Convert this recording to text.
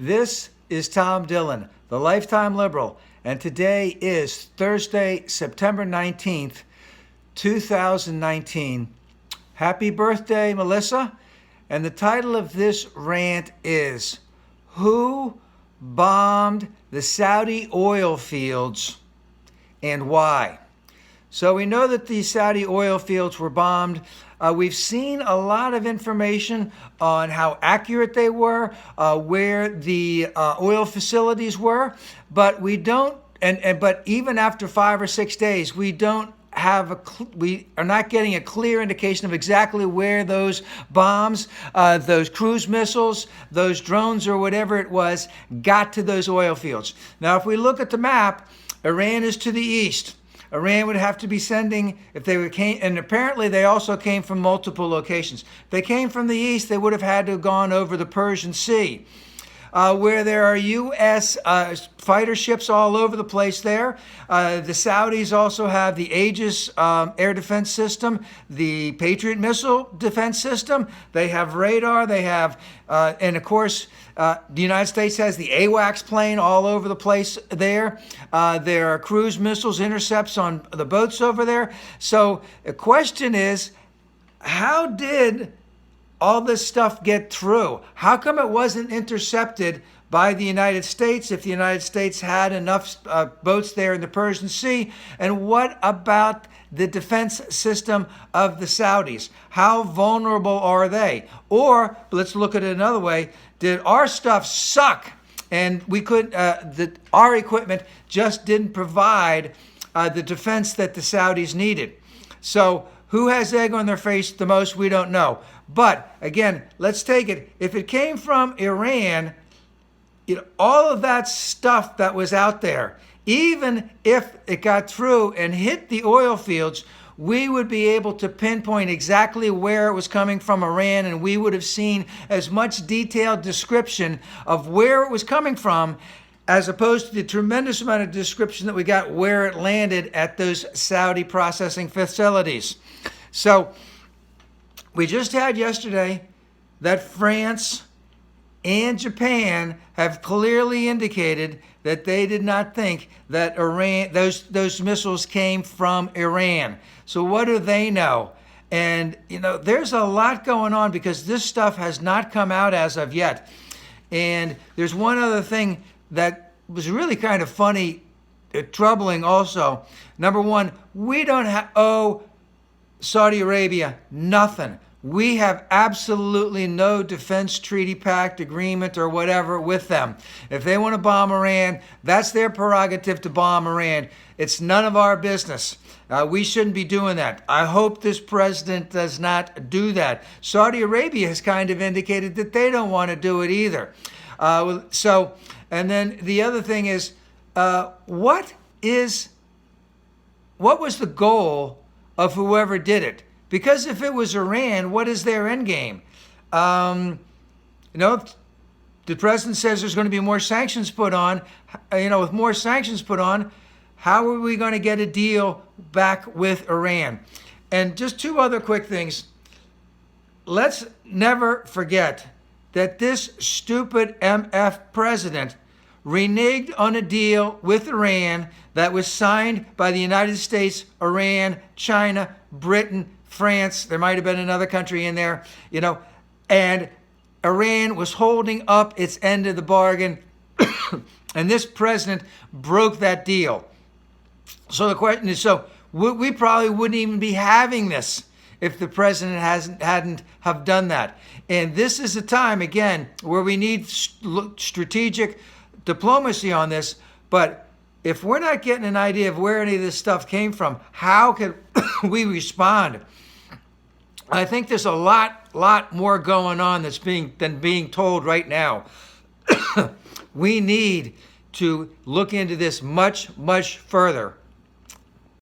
This is Tom Dillon, the Lifetime Liberal, and today is Thursday, September 19th, 2019. Happy birthday, Melissa. And the title of this rant is, Who Bombed the Saudi Oil Fields and Why? So we know that the Saudi oil fields were bombed. We've seen a lot of information on how accurate they were, where the oil facilities were, but we don't. But even after 5 or 6 days, we don't have we are not getting a clear indication of exactly where those bombs, those cruise missiles, those drones, or whatever it was, got to those oil fields. Now, if we look at the map, Iran is to the east. Iran would have to be sending, if they came, and apparently they also came from multiple locations. If they came from the east, they would have had to have gone over the Persian Sea, where there are U.S. Fighter ships all over the place there. The Saudis also have the Aegis air defense system, the Patriot missile defense system. They have radar. They have, and of course, the United States has the AWACS plane all over the place there. There are cruise missiles, intercepts on the boats over there. So the question is, how did all this stuff get through? How come it wasn't intercepted by the United States if the United States had enough boats there in the Persian Sea? And what about the defense system of the Saudis? How vulnerable are they? Or let's look at it another way. Did our stuff suck and we could our equipment just didn't provide the defense that the Saudis needed? So who has egg on their face the most? We don't know. But again, let's take it. If it came from Iran, all of that stuff that was out there, even if it got through and hit the oil fields, we would be able to pinpoint exactly where it was coming from Iran, and we would have seen as much detailed description of where it was coming from as opposed to the tremendous amount of description that we got where it landed at those Saudi processing facilities. So we just had yesterday that France and Japan have clearly indicated that they did not think that Iran, those missiles came from Iran. So what do they know? And, there's a lot going on because this stuff has not come out as of yet. And there's one other thing that was really kind of funny, troubling also. Number one, we don't owe Saudi Arabia nothing. We have absolutely no defense treaty pact agreement or whatever with them. If they want to bomb Iran, that's their prerogative to bomb Iran. It's none of our business. We shouldn't be doing that. I hope this president does not do that. Saudi Arabia has kind of indicated that they don't want to do it either. And then the other thing is, what was the goal of whoever did it? Because if it was Iran, what is their end game? The president says there's going to be more sanctions put on. With more sanctions put on, how are we going to get a deal back with Iran? And just two other quick things. Let's never forget that this stupid MF president reneged on a deal with Iran that was signed by the United States, Iran, China, Britain, France. There might have been another country in there, and Iran was holding up its end of the bargain, and this president broke that deal. So the question is, we probably wouldn't even be having this if the president hadn't have done that. And this is a time, again, where we need strategic diplomacy on this. But if we're not getting an idea of where any of this stuff came from, how can we respond? I think there's a lot more going on than being told right now. We need to look into this much, much further.